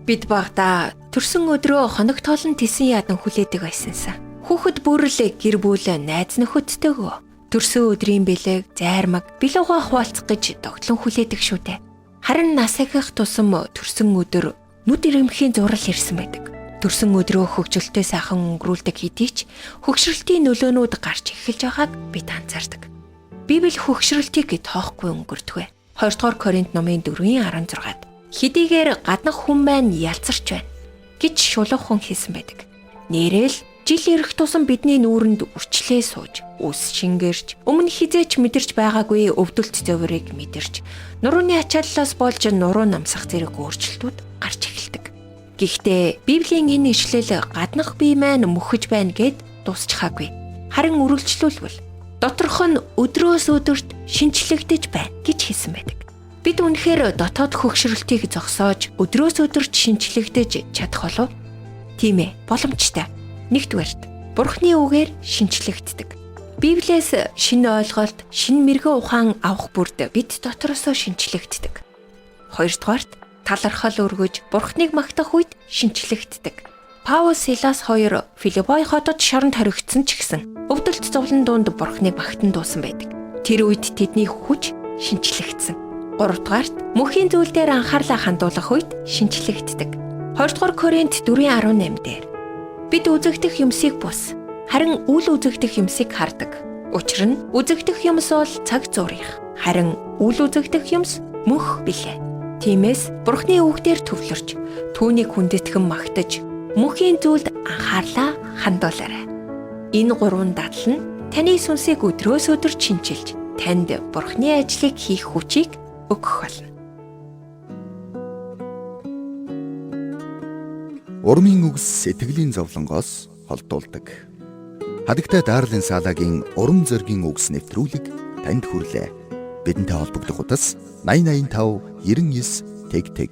Бид багада төрсөн өдрөө хоног тоолон тэсэн ядан хүлээдэг байсансан. Хүүхэд бүрэл гэр бүл найз нөхөдтэйгөө төрсөн өдрийн бэлэг, зайрмаг, билууга хуваалцах гэж тогтлон хүлээдэг шүү дээ. Харин нас ахих тусам төрсөн өдөр нүд ирэмхийн зурал ирсэн байдаг. Төрсөн өдрөө хөгжилтэй сайхан өнгөрүүлдэг хэдий ч хөгшрөлтийн нөлөөнүүд гарч эхэлж байгааг бид анзаардаг. Библи хөгшрөлтийг тоохгүй өнгөрдөг. 2 дугаар Коринт номын 4:16-д хэдийгээр гаднах хүн маань ялцарч байна гэж шулуух хүн хэлсэн байдаг. Нээрэл жил ирэх тусам бидний нүүрэнд үрчлээ сууж, үс шингэрч, өмнө хизээч мэдэрч байгаагүй өвдөлт зовирыг мэдэрч, нурууны ачааллаас болж нуруу намсах зэрэг өөрчлөлтүүд гарч эхэлдэг. Гэхдээ Библийн энэ ишлэл гаднах бие маань мөхөж байна гэд дуусчихаагүй. Харин үргэлжлүүлвэл доторх нь өдрөөс өдөрт шинчлэгдэж байна гэж хэлсэн байдаг. Бид үнэхээр дотоод хөгшрөлтийг зогсоож өдрөөс өдөрт шинчлэгдэж чадах болов? Тийм ээ, боломжтой. Нэгдүгээрт, Бурхны үгээр шинчлэгддэг. Библиэс шинэ ойлголт, шинэ мэрэгэн ухаан авах бүрд бид дотроосоо шинчлэгддэг. Хоёрдугаарт, талархал өргөж Бурхныг магтах үед шинчлэгддэг. Паул Силас хоёр Филиппой хотод шоронд хоригдсон ч гэсэн өвдөлт зовлон дунд Бурхныг магтан дуусан байдаг. Тэр үед тэдний хүч шинчлэгдсэн. 3 дугаарт мөхийн зүйл дээр анхаарлаа хандуулах үед шинчлэгддэг. 2 дугаар Коринт 4:18 дээр бид үзэгдэх юмсыг бус, харин үл үзэгдэх юмсыг хардаг. Учир нь үзэгдэх юмс бол цаг зуурих, харин үл үзэгдэх юмс мөнх билээ. Тиймээс Бурхны үгдээр төвлөрч, түүнийг хүндэтгэн магтаж, мөхийн зүйлд анхаарлаа хандуулаарай. Энэ 3 дадал нь таны сүнсийг өдрөөс өдөр шинчилж, танд Бурхны ажлыг хийх хүчийг өгөх болно. Урмын үгс сэтгэлийн зовлонгоос холдуулдаг. Хадагтай Дарлин Салагийн урам зоригийн үгс нэвтрүүлэг танд хүрлээ. Бидэнтэй холбогдох утас 8085 99 тэг тэг